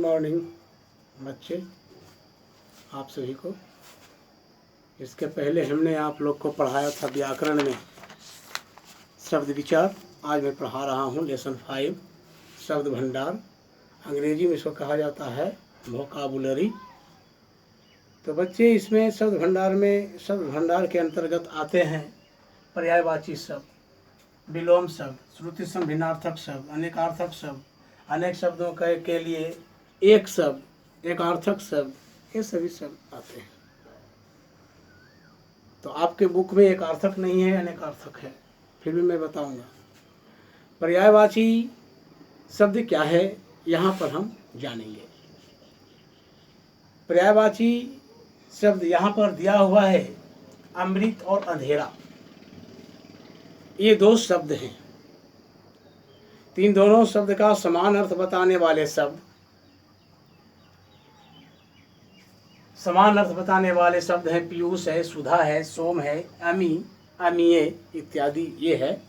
Morning बच्चे, आप सभी को। इसके पहले हमने आप लोग को पढ़ाया था व्याकरण में शब्द विचार। आज मैं पढ़ा रहा हूँ लेसन 5 शब्द भंडार। अंग्रेजी में इसको कहा जाता है वोकाबुलरी। तो बच्चे, इसमें शब्द भंडार के अंतर्गत आते हैं पर्यायवाची शब्द, विलोम शब्द, श्रुति सम भिन्नार्थक शब्द, अनेकार्थक शब्द, अनेक शब्दों के लिए एक शब्द, एक अर्थक शब्द, ये सभी शब्द आते हैं। तो आपके बुक में एक अर्थक नहीं है, अनेक अर्थक है, फिर भी मैं बताऊंगा। पर्यायवाची शब्द क्या है यहाँ पर हम जानेंगे। पर्यायवाची शब्द यहाँ पर दिया हुआ है अमृत और अंधेरा, ये दो शब्द हैं। तीन दोनों शब्द का समान अर्थ बताने वाले शब्द, हैं पीयूष है, सुधा है, सोम है, अमी, अमीय इत्यादि ये है।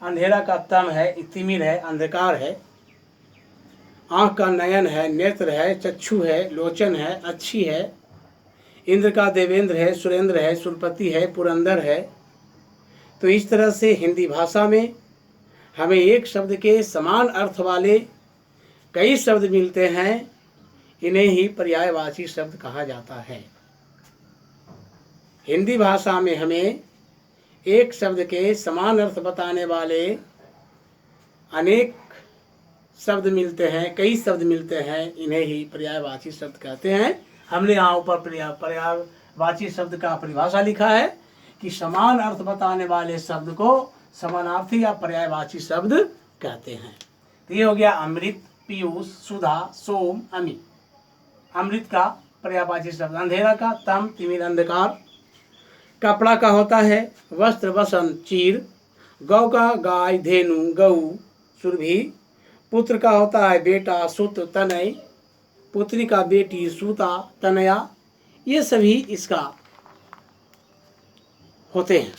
अंधेरा का तम है, तिमिर है, अंधकार है। आँख का नयन है, नेत्र है, चक्षु है, लोचन है, अच्छी है। इंद्र का देवेंद्र है, सुरेंद्र है, सुरपति है, पुरंदर है। तो इस तरह से हिंदी भाषा में हमें एक शब्द के समान अर्थ वाले कई शब्द मिलते हैं, इन्हें ही पर्यायवाची शब्द कहा जाता है। हिंदी भाषा में हमें एक शब्द के समान अर्थ बताने वाले अनेक शब्द मिलते हैं, कई शब्द मिलते हैं, इन्हें ही पर्यायवाची शब्द कहते हैं। हमने यहाँ ऊपर पर्यायवाची शब्द का परिभाषा लिखा है कि समान अर्थ बताने वाले शब्द को समानार्थी या पर्यायवाची शब्द कहते हैं। तो ये हो गया अमृत, पीयूष, सुधा, सोम, अमी। अमृत का पर्यायवाची शब्द। अंधेरा का तम, तिमिर, अंधकार। कपड़ा का होता है वस्त्र, वसन, चीर। गौ का गाय, धेनु, गऊ, सुरभि। पुत्र का होता है बेटा, सुत, तनय। पुत्री का बेटी, सूता, तनया। ये सभी इसका होते हैं।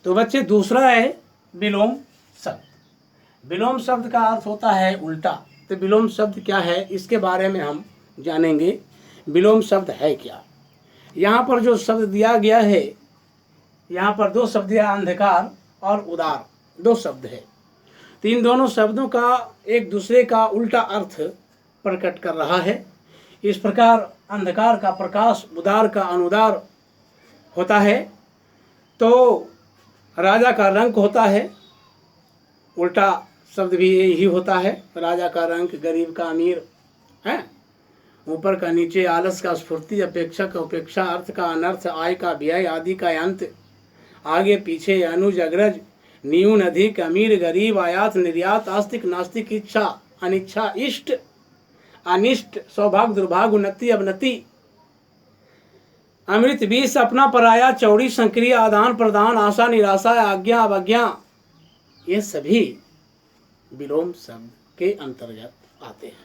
तो बच्चे, दूसरा है विलोम शब्द। विलोम शब्द का अर्थ होता है उल्टा। तो विलोम शब्द क्या है, इसके बारे में हम जानेंगे। विलोम शब्द है क्या। यहाँ पर जो शब्द दिया गया है, यहाँ पर दो शब्द है, अंधकार और उदार, दो शब्द है। तो इन दोनों शब्दों का एक दूसरे का उल्टा अर्थ प्रकट कर रहा है। इस प्रकार अंधकार का प्रकाश, उदार का अनुदार होता है। तो राजा का रंक होता है, उल्टा शब्द भी यही होता है। राजा का रंक, गरीब का अमीर है। ऊपर का नीचे, आलस का स्फूर्ति, अपेक्षा का उपेक्षा, अर्थ का अनर्थ, आय का व्यय, आदि का अंत, आगे पीछे, अनुज अग्रज, न्यून अधिक, अमीर गरीब, आयात निर्यात, आस्तिक नास्तिक, इच्छा अनिच्छा, इष्ट अनिष्ट, सौभाग्य दुर्भाग्य, उन्नति अवनति, अमृत विष, अपना पराया, चौड़ी संक्रिय, आदान प्रदान, आशा निराशा, आज्ञा अवज्ञा, ये सभी विलोम शब्द के अंतर्गत आते हैं।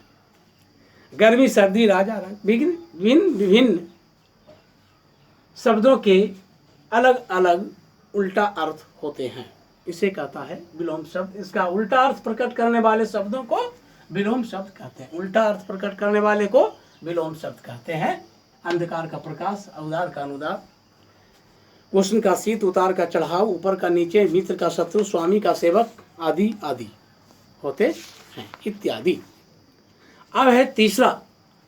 गर्मी, सर्दी, राजा, रंग, विभिन्न शब्दों के अलग अलग उल्टा अर्थ होते हैं, इसे कहता है विलोम शब्द। इसका उल्टा अर्थ प्रकट करने वाले शब्दों को विलोम शब्द कहते हैं। उल्टा अर्थ प्रकट करने वाले को विलोम शब्द कहते हैं। अंधकार का प्रकाश, उदार का अनुदार, उष्ण का शीत, उतार का चढ़ाव, ऊपर का नीचे, मित्र का शत्रु, स्वामी का सेवक, आदि आदि होते हैं इत्यादि। अब है तीसरा,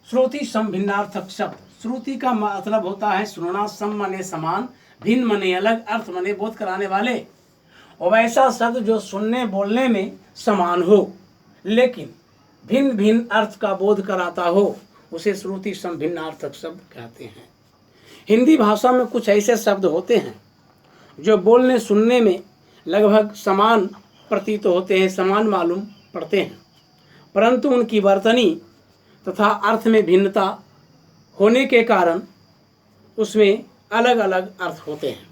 श्रुति सम भिन्नार्थक शब्द। श्रुति का मतलब होता है सुनना, सम मने समान, भिन्न मने अलग, अर्थ मने बोध कराने वाले। और वैसा शब्द जो सुनने बोलने में समान हो लेकिन भिन्न भिन्न अर्थ का बोध कराता हो, उसे श्रुति सम भिन्नार्थक शब्द कहते हैं। हिंदी भाषा में कुछ ऐसे शब्द होते हैं जो बोलने सुनने में लगभग समान प्रतीत होते हैं, समान मालूम पड़ते हैं, परंतु उनकी वर्तनी तथा अर्थ में भिन्नता होने के कारण उसमें अलग अलग अर्थ होते हैं।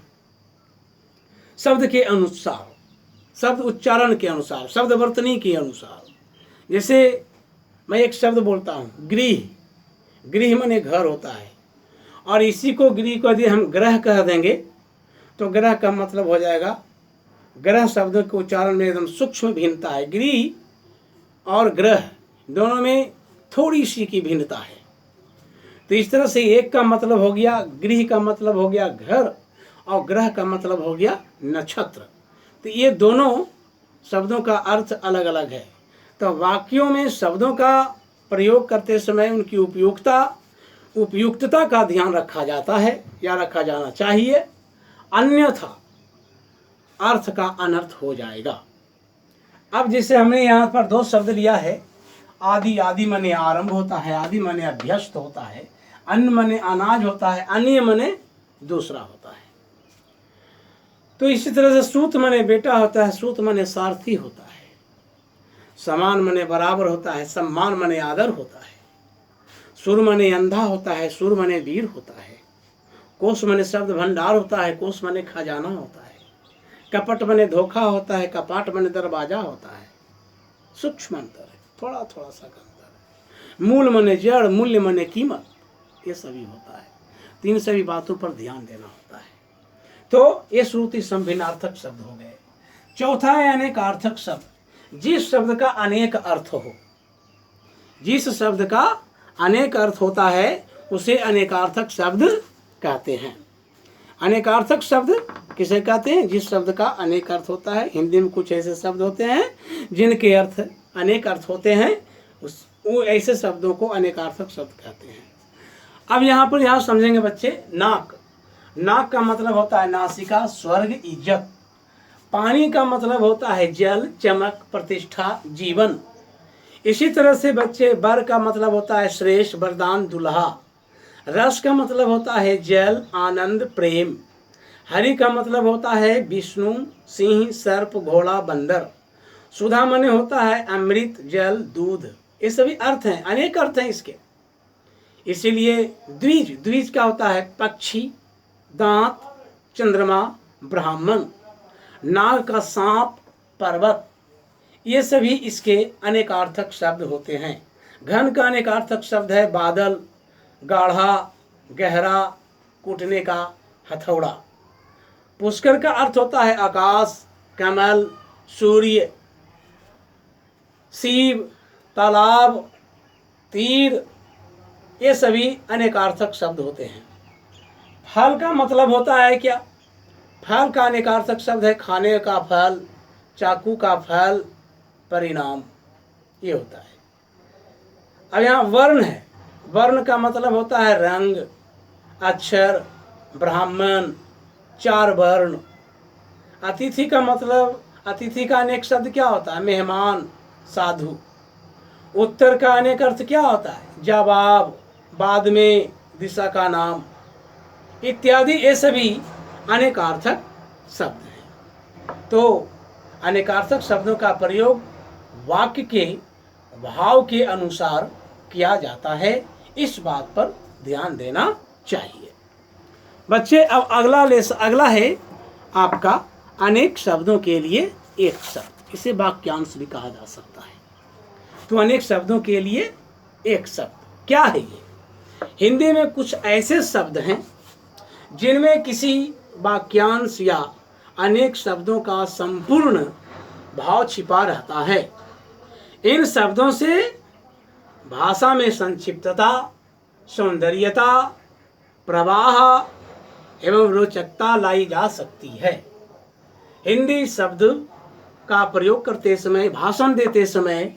शब्द के अनुसार, शब्द उच्चारण के अनुसार, शब्द वर्तनी के अनुसार। जैसे मैं एक शब्द बोलता हूँ गृह, गृह माने घर होता है, और इसी को गृह को यदि हम ग्रह कह देंगे तो ग्रह का मतलब हो जाएगा, ग्रह शब्द के उच्चारण में एकदम सूक्ष्म भिन्नता है। गृह और ग्रह दोनों में थोड़ी सी की भिन्नता है। तो इस तरह से एक का मतलब हो गया गृह, का मतलब हो गया घर, और ग्रह का मतलब हो गया नक्षत्र। तो ये दोनों शब्दों का अर्थ अलग अलग है। तो वाक्यों में शब्दों का प्रयोग करते समय उनकी उपयुक्तता का ध्यान रखा जाता है या रखा जाना चाहिए, अन्यथा अर्थ का अनर्थ हो जाएगा। अब जैसे हमने यहाँ पर दो शब्द लिया है, आदि, आदि मने आरंभ होता है, आदि मने अभ्यस्त होता है, अन्न मने अनाज होता है, अन्य मने दूसरा होता है। तो इसी तरह से सूत मने बेटा होता है, सूत मने सारथी होता है, समान मने बराबर होता है, सम्मान मने आदर होता है, सुर मने अंधा होता है, सुर मने वीर होता है, कोष मने शब्द भंडार होता है, कोष मने खजाना होता है, कपट मने धोखा होता है, कपाट मने दरवाजा होता है। सूक्ष्म अंतर है, थोड़ा थोड़ा सा अंतर है। मूल मने जड़, मूल्य मने कीमत, ये सभी होता है। तो इन सभी बातों पर ध्यान देना होता है। तो ये श्रुति संभिन्नार्थक शब्द हो गए। चौथा है अनेकार्थक शब्द। जिस शब्द का अनेक अर्थ हो, जिस शब्द का अनेक अर्थ होता है उसे अनेकार्थक शब्द कहते हैं। अनेकार्थक शब्द किसे कहते हैं? जिस शब्द का अनेक अर्थ होता है। हिंदी में कुछ ऐसे शब्द होते हैं जिनके अर्थ अनेक अर्थ होते हैं, वो ऐसे शब्दों को अनेकार्थक शब्द कहते हैं। अब यहाँ समझेंगे बच्चे, नाक। नाक का मतलब होता है नासिका, स्वर्ग, इज्जत। पानी का मतलब होता है जल, चमक, प्रतिष्ठा, जीवन। इसी तरह से बच्चे, वर का मतलब होता है श्रेष्ठ, वरदान, दुल्हा। रस का मतलब होता है जल, आनंद, प्रेम। हरि का मतलब होता है विष्णु, सिंह, सर्प, घोड़ा, बंदर। सुधा मने होता है अमृत, जल, दूध। ये सभी अर्थ हैं, अनेक अर्थ हैं इसके। इसीलिए द्विज, द्विज का होता है पक्षी, दांत, चंद्रमा, ब्राह्मण। नाग का सांप, पर्वत। ये सभी इसके अनेकार्थक शब्द होते हैं। घन का अनेकार्थक शब्द है बादल, गाढ़ा, गहरा, कूटने का हथौड़ा। पुष्कर का अर्थ होता है आकाश, कमल, सूर्य, शिव, तालाब, तीर। ये सभी अनेकार्थक शब्द होते हैं। फल का मतलब होता है क्या? फल का अनेकार्थक शब्द है खाने का फल, चाकू का फल, परिणाम, ये होता है। अब यहाँ वर्ण है। वर्ण का मतलब होता है रंग, अक्षर, ब्राह्मण, चार वर्ण। अतिथि का मतलब, अतिथि का अनेक शब्द क्या होता है? मेहमान, साधु। उत्तर का अनेक अर्थ क्या होता है? जवाब, बाद में, दिशा का नाम, इत्यादि। ये सभी अनेकार्थक शब्द हैं। तो अनेकार्थक शब्दों का प्रयोग वाक्य के भाव के अनुसार किया जाता है, इस बात पर ध्यान देना चाहिए बच्चे। अब अगला है आपका अनेक शब्दों के लिए एक शब्द। इसे वाक्यांश भी कहा जा सकता है। तो अनेक शब्दों के लिए एक शब्द क्या है ये? हिंदी में कुछ ऐसे शब्द हैं जिनमें किसी वाक्यांश या अनेक शब्दों का संपूर्ण भाव छिपा रहता है। इन शब्दों से भाषा में संक्षिप्तता, सौंदर्यता, प्रवाह एवं रोचकता लाई जा सकती है। हिंदी शब्द का प्रयोग करते समय, भाषण देते समय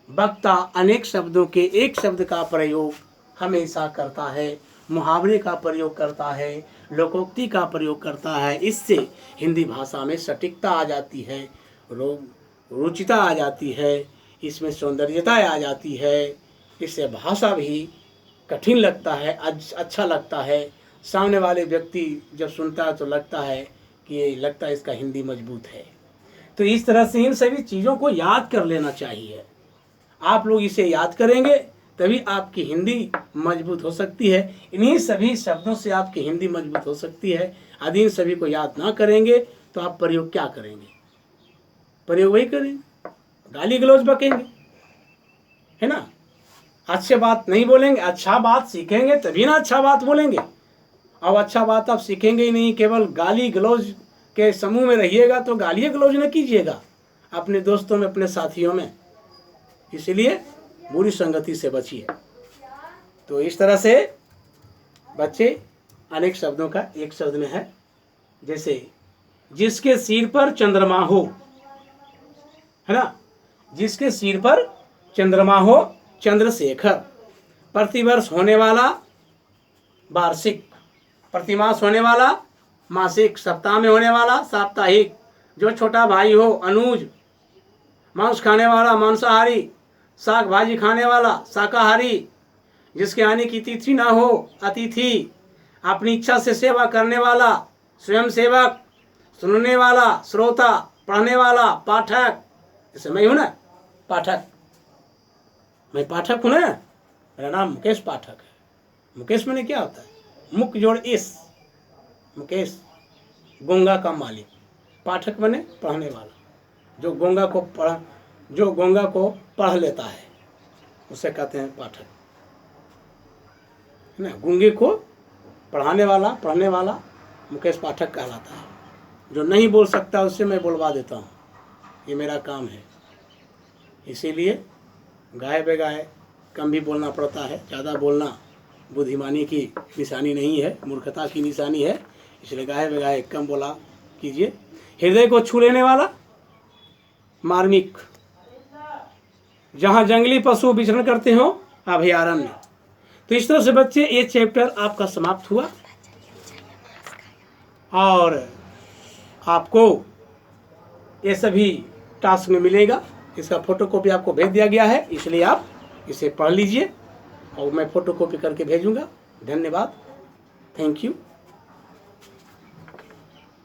वक्ता अनेक शब्दों के एक शब्द का प्रयोग हमेशा करता है, मुहावरे का प्रयोग करता है, लोकोक्ति का प्रयोग करता है। इससे हिंदी भाषा में सटीकता आ जाती है, रुचिता आ जाती है, इसमें सौंदर्यता आ जाती है। इससे भाषा भी कठिन लगता है, अच्छा लगता है। सामने वाले व्यक्ति जब सुनता है तो लगता है कि ये लगता है इसका हिंदी मजबूत है। तो इस तरह से इन सभी चीज़ों को याद कर लेना चाहिए। आप लोग इसे याद करेंगे तभी आपकी हिंदी मजबूत हो सकती है। इन्हीं सभी शब्दों से आपकी हिंदी मजबूत हो सकती है। यदि इन सभी को याद ना करेंगे तो आप प्रयोग क्या करेंगे? प्रयोग वही करेंगे, गाली गलौज बकेंगे, है ना। अच्छे बात नहीं बोलेंगे, अच्छा बात सीखेंगे तभी ना अच्छा बात बोलेंगे। अब अच्छा बात आप सीखेंगे ही नहीं, केवल गाली गलौज के समूह में रहिएगा तो गाली गलौज न कीजिएगा अपने दोस्तों में, अपने साथियों में। इसलिए बुरी संगति से बचिए। तो इस तरह से बच्चे अनेक शब्दों का एक शब्द में है, जैसे जिसके सिर पर चंद्रमा हो, है ना, जिसके सिर पर चंद्रमा हो, चंद्रशेखर। प्रतिवर्ष होने वाला वार्षिक, प्रतिमास होने वाला मासिक, सप्ताह में होने वाला साप्ताहिक। जो छोटा भाई हो अनुज, मांस खाने वाला मांसाहारी, साग भाजी खाने वाला शाकाहारी, जिसके आने की तिथि ना हो अतिथि, अपनी इच्छा से सेवा करने वाला स्वयं सेवक, सुनने वाला श्रोता, पढ़ने वाला पाठक। जैसे मैं हूँ ना पाठक, मैं पाठक हूँ ना, मेरा नाम मुकेश पाठक है। मुकेश मैंने क्या होता है, मुख जोड़ इस, मुकेश गोंगा का मालिक। पाठक मैंने पढ़ने वाला, जो गोंगा को पढ़ लेता है उसे कहते हैं पाठक, है ना। गूंगे को पढ़ाने वाला, पढ़ने वाला मुकेश पाठक कहलाता है। जो नहीं बोल सकता उससे मैं बोलवा देता हूँ, ये मेरा काम है। इसीलिए गाए बेगाए कम भी बोलना पड़ता है। ज़्यादा बोलना बुद्धिमानी की निशानी नहीं है, मूर्खता की निशानी है। इसलिए गाए बेगाए कम बोला कीजिए। हृदय को छू लेने वाला मार्मिक, जहाँ जंगली पशु विचरण करते हो अभयारण्य। तो इस तरह से बच्चे ये चैप्टर आपका समाप्त हुआ और आपको ये सभी टास्क में मिलेगा। इसका फोटोकॉपी आपको भेज दिया गया है, इसलिए आप इसे पढ़ लीजिए और मैं फोटोकॉपी करके भेजूंगा। धन्यवाद, थैंक यू।